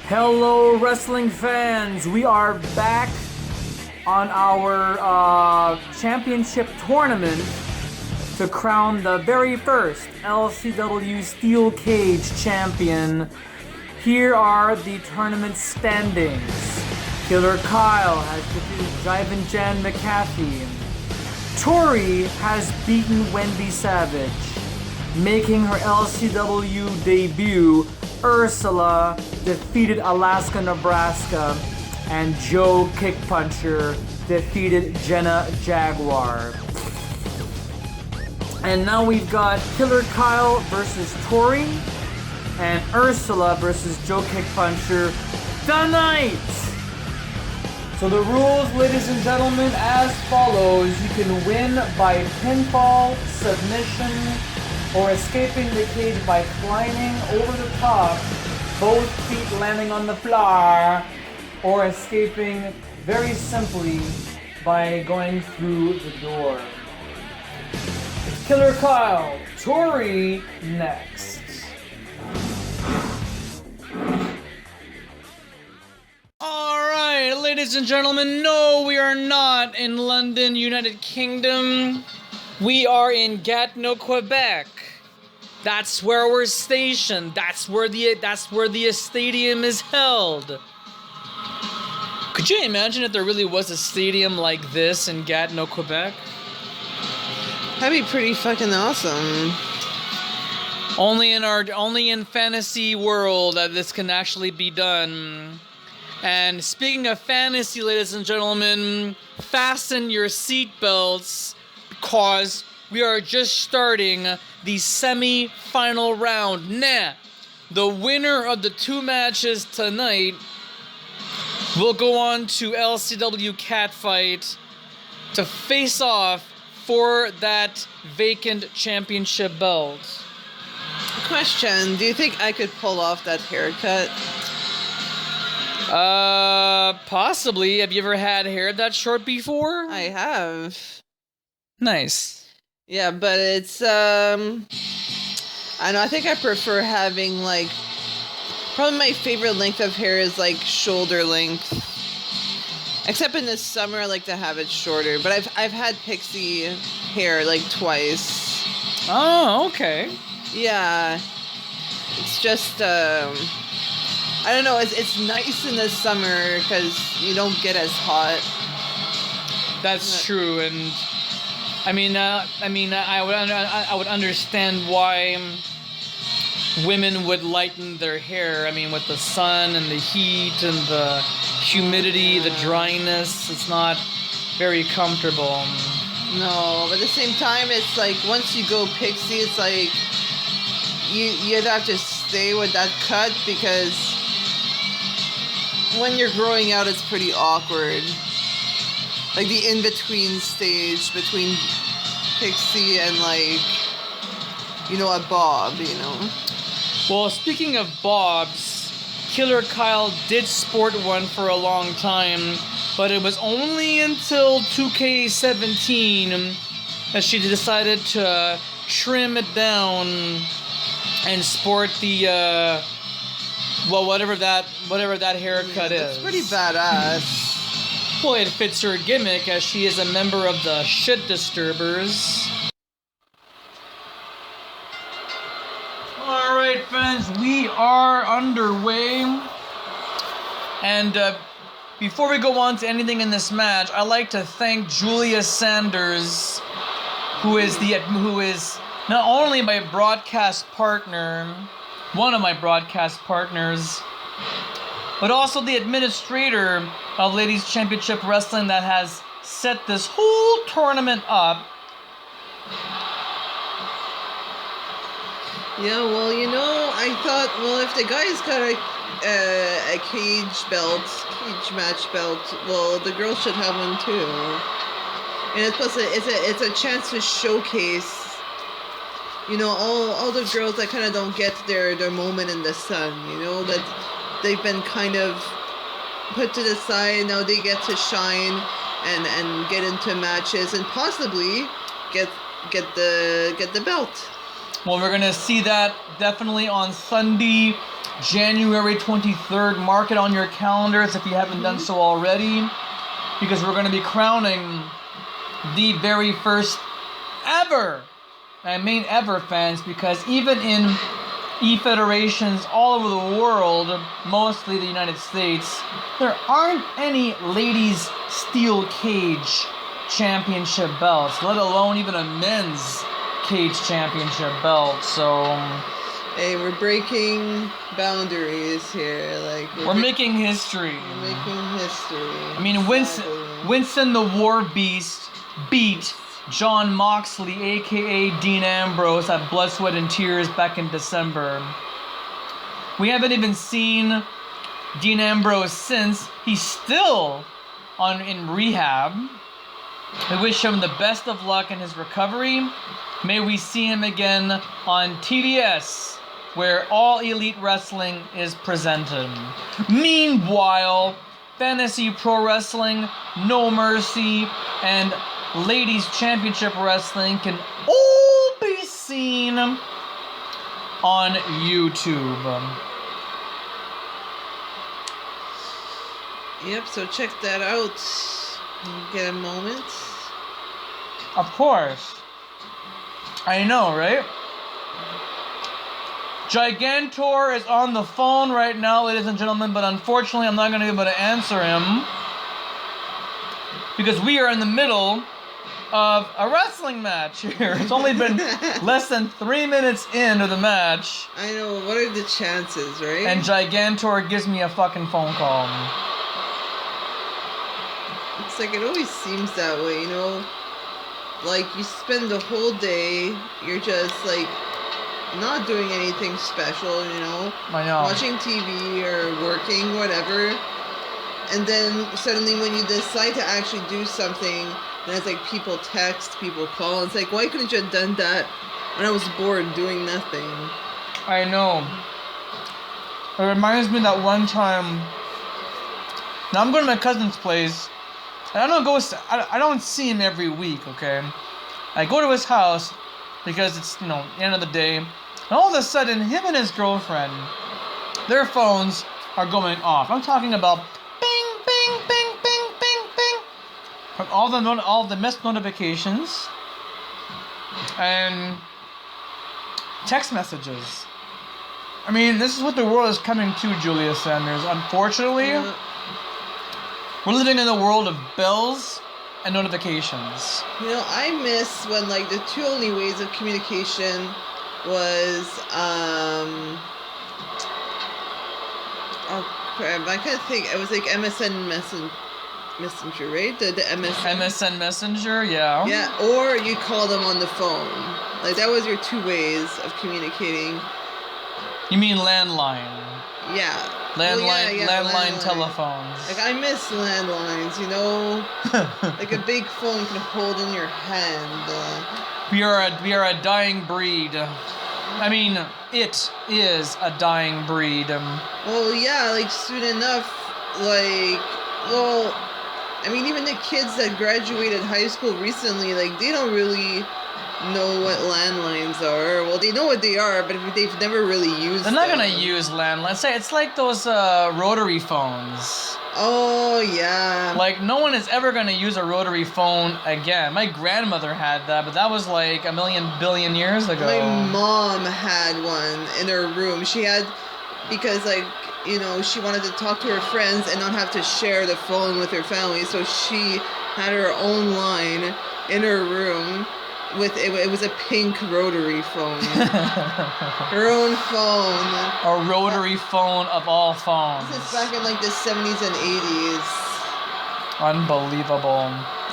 Hello, wrestling fans. We are back on our championship tournament to crown the very first LCW Steel Cage champion. Here are the tournament standings. Killer Kyle has defeated Jiven Jan McAfee. Tori has beaten Wendy Savage. Making her LCW debut, Ursula defeated Alaska Nebraska, and Joe Kickpuncher defeated Jenna Jaguar. And now we've got Killer Kyle versus Tori, and Ursula versus Joe Kickpuncher tonight. So the rules, ladies and gentlemen, as follows. You can win by pinfall, submission, or escaping the cage by climbing over the top, both feet landing on the floor, or escaping very simply by going through the door. It's Killer Kyle, Tori next. Alright, ladies and gentlemen, no, we are not in London, United Kingdom. We are in Gatineau, Quebec. That's where we're stationed. That's where the stadium is held. Could you imagine if there really was a stadium like this in Gatineau, Quebec? That'd be pretty fucking awesome. Only in fantasy world that this can actually be done. And speaking of fantasy, ladies and gentlemen, fasten your seatbelts because we are just starting the semi-final round. Nah, the winner of the two matches tonight will go on to LCW Catfight to face off for that vacant championship belt. Question, do you think I could pull off that haircut? Possibly. Have you ever had hair that short before? I have. Nice. Yeah, but it's, I know, I think I prefer having, like, probably my favorite length of hair is, like, shoulder length. Except in the summer, I like to have it shorter. But I've had pixie hair, like, twice. Oh, okay. Yeah. It's just, I don't know, it's nice in the summer because you don't get as hot. That's true, and I would understand why women would lighten their hair. I mean, with the sun and the heat and the humidity, the dryness, it's not very comfortable. No, but at the same time, it's like once you go pixie, it's like you'd have to stay with that cut because when you're growing out, it's pretty awkward. Like the in-between stage between pixie and, like, you know, a bob, you know? Well, speaking of bobs, Killer Kyle did sport one for a long time, but it was only until 2K17 that she decided to trim it down and sport the, whatever that haircut is. It's pretty badass. Well, it fits her gimmick as she is a member of the Shit Disturbers. Alright, fans, we are underway. And before we go on to anything in this match, I'd like to thank Julia Sanders, who is not only my broadcast partner, one of my broadcast partners, but also the administrator of Ladies Championship Wrestling that has set this whole tournament up. Yeah, well, you know, I thought, well, if the guy's got a cage match belt, well, the girls should have one too. And it's a chance to showcase, you know, all the girls that kind of don't get their moment in the sun, you know, that they've been kind of put to the side. Now they get to shine and get into matches and possibly get the belt. Well, we're gonna see that definitely on Sunday January 23rd. Mark it on your calendars if you haven't done so already, because we're going to be crowning the very first ever, I mean ever, fans, because even in E-federations all over the world, mostly the United States, there aren't any ladies steel cage championship belts, let alone even a men's cage championship belt. So hey, we're breaking boundaries here. Like we're making history. We're making history. I mean, Winston the War Beast beat John Moxley, aka Dean Ambrose, at Blood, Sweat, and Tears back in December. We haven't even seen Dean Ambrose since. He's still in rehab. We wish him the best of luck in his recovery. May we see him again on TDS, where All Elite Wrestling is presented. Meanwhile, Fantasy Pro Wrestling, No Mercy, and Ladies Championship Wrestling can all be seen on YouTube. Yep, so check that out. Get a moment. Of course. I know, right? Gigantor is on the phone right now, ladies and gentlemen, but unfortunately I'm not going to be able to answer him because we are in the middle of a wrestling match here. It's only been less than 3 minutes into the match. I know, what are the chances, right? And Gigantor gives me a fucking phone call. It's like, it always seems that way, you know? Like, you spend the whole day, you're just, like, not doing anything special, you know? I know. Watching TV or working, whatever. And then, suddenly, when you decide to actually do something, then it's like people text, people call. It's like, why couldn't you have done that when I was bored doing nothing? I know. It reminds me that one time. Now I'm going to my cousin's place, and I don't see him every week. Okay, I go to his house because it's the end of the day, and all of a sudden, him and his girlfriend, their phones are going off. I'm talking about bing, bing, bing, bing, bing, bing, from all the missed notifications and text messages. I mean, this is what the world is coming to, Julia Sanders. Unfortunately, we're living in a world of bells and notifications. You know, I miss when, like, the two only ways of communication was, oh crap, I can't think. It was like MSN Messenger, right? The MSN. MSN Messenger, yeah. Yeah, or you call them on the phone. Like, that was your two ways of communicating. You mean landline? Yeah. Landline telephones. Like, I miss landlines, you know? Like a big phone you can hold in your hand. We are a dying breed. I mean, it is a dying breed. Well, yeah, like, soon enough, like, well, I mean, even the kids that graduated high school recently, like, they don't really know what landlines are. Well, they know what they are, but they've never really used them. They're not gonna use landlines. Say it's like those rotary phones. Oh yeah. Like, no one is ever gonna use a rotary phone again. My grandmother had that, but that was like a million billion years ago. My mom had one in her room. She had, because, like, you know, she wanted to talk to her friends and not have to share the phone with her family, so she had her own line in her room. It was a pink rotary phone. Her own phone. A rotary phone of all phones. This is back in, like, the 70s and 80s. Unbelievable.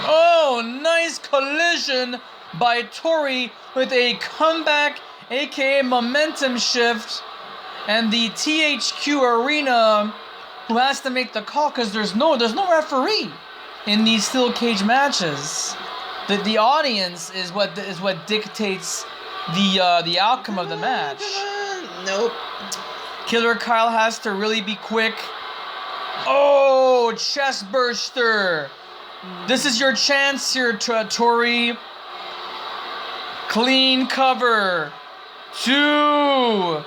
Oh, nice collision by Tori with a comeback, aka momentum shift. And the THQ Arena, who has to make the call because there's no referee in these steel cage matches. The audience is what dictates the outcome of the match. Nope. Killer Kyle has to really be quick. Oh, chest burster. This is your chance here, Tori. Clean cover. 2. No!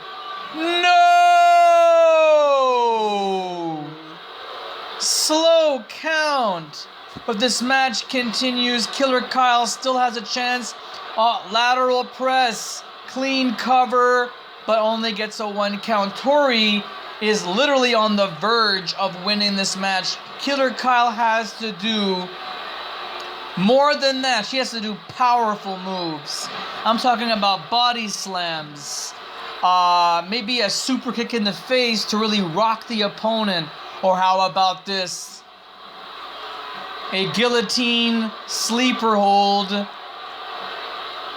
Slow count. But this match continues. Killer Kyle still has a chance. Lateral press. Clean cover. But only gets a 1 count. Tori is literally on the verge of winning this match. Killer Kyle has to do more than that. She has to do powerful moves. I'm talking about body slams. Maybe a super kick in the face to really rock the opponent. Or how about this? A guillotine sleeper hold.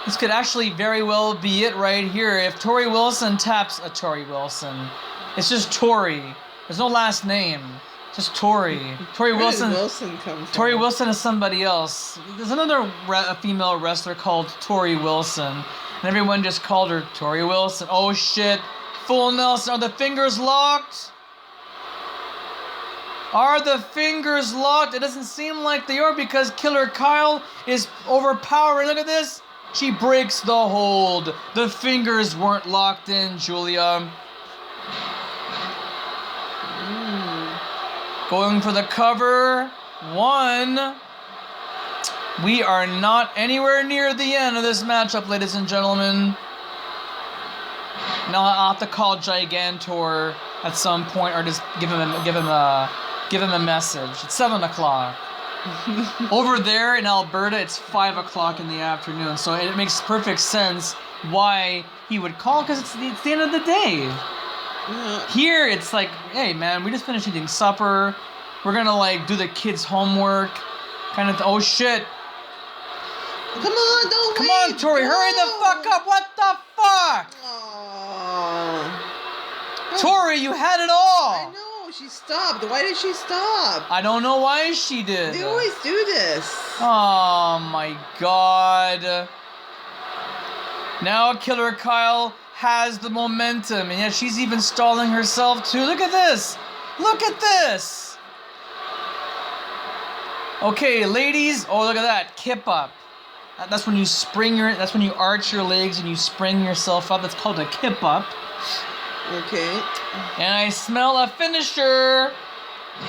This could actually very well be it right here. If Tori Wilson taps Tori Wilson. It's just Tori. There's no last name. Just Tori. Tori Wilson. Where did Wilson come from? Tori Wilson is somebody else. There's another female wrestler called Tori Wilson. And everyone just called her Tori Wilson. Oh shit. Full Nelson. Are the fingers locked? Are the fingers locked? It doesn't seem like they are because Killer Kyle is overpowering. Look at this. She breaks the hold. The fingers weren't locked in, Julia. Going for the cover. 1. We are not anywhere near the end of this matchup, ladies and gentlemen. Now I'll have to call Gigantor at some point, or just give him a message. It's 7 o'clock. Over there in Alberta, it's 5 o'clock in the afternoon, so it makes perfect sense why he would call, because it's the end of the day. Here, it's like, hey man, we just finished eating supper. We're gonna like do the kids' homework, kind of. Oh shit! Come on, don't Come wait. on, Tori, hurry the fuck up! What the fuck? Tori, you had it all. I know, she stopped. Why did she stop? I don't know why she did. They always do this. Oh my god. Now Killer Kyle has the momentum, and yet she's even stalling herself too. Look at this! Look at this! Okay, ladies. Oh, look at that. Kip up. That's when you that's when you arch your legs and you spring yourself up. That's called a kip up. Okay. And I smell a finisher.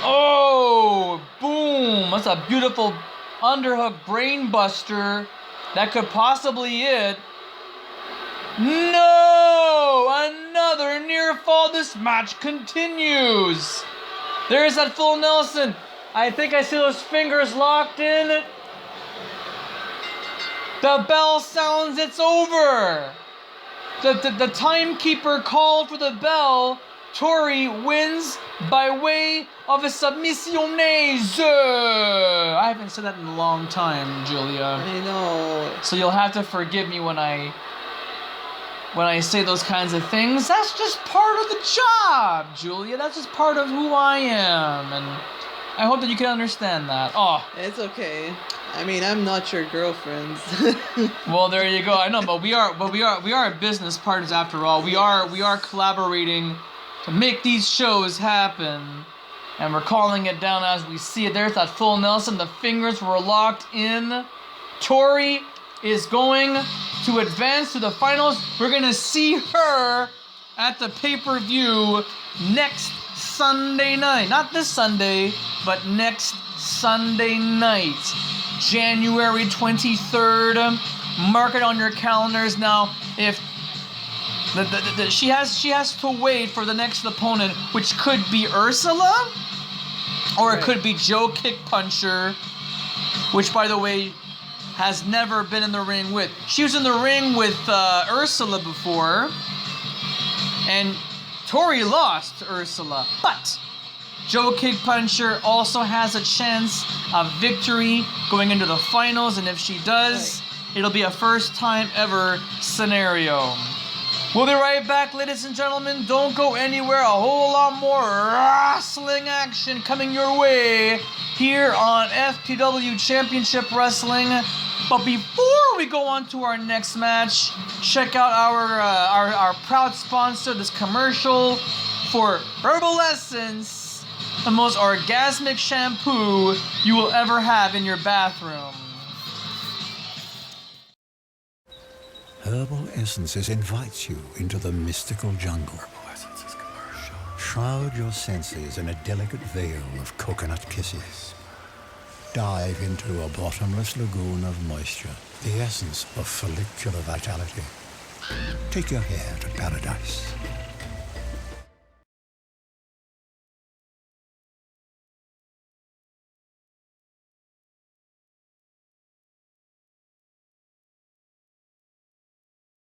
Oh, boom. That's a beautiful underhook brain buster. That could possibly it. No! Another near fall. This match continues. There's that full Nelson. I think I see those fingers locked in. The bell sounds, it's over. The timekeeper called for the bell. Tori wins by way of a submissionaise. I haven't said that in a long time, Julia. I know. So you'll have to forgive me when I say those kinds of things. That's just part of the job, Julia. That's just part of who I am, and I hope that you can understand that. Oh, it's okay. I mean, I'm not your girlfriend. Well, there you go. I know, but we are business partners after all. We are collaborating to make these shows happen, and we're calling it down as we see it. There's that full Nelson. The fingers were locked in. Tori is going to advance to the finals. We're gonna see her at the pay-per-view next Sunday night. Not this Sunday, but next Sunday night, January 23rd. Mark it on your calendars. Now, if she has to wait for the next opponent, which could be Ursula, or it could be Joe Kick Puncher, which, by the way, has never been in the ring with. She was in the ring with Ursula before, and Tori lost to Ursula, but Joe Kick Puncher also has a chance of victory going into the finals, and if she does, it'll be a first time ever scenario. We'll be right back, ladies and gentlemen. Don't go anywhere. A whole lot more wrestling action coming your way here on FTW Championship Wrestling. But before we go on to our next match, check out our proud sponsor, this commercial for Herbal Essence, the most orgasmic shampoo you will ever have in your bathroom. Herbal Essences invites you into the mystical jungle. Shroud your senses in a delicate veil of coconut kisses. Dive into a bottomless lagoon of moisture, the essence of follicular vitality. Take your hair to paradise.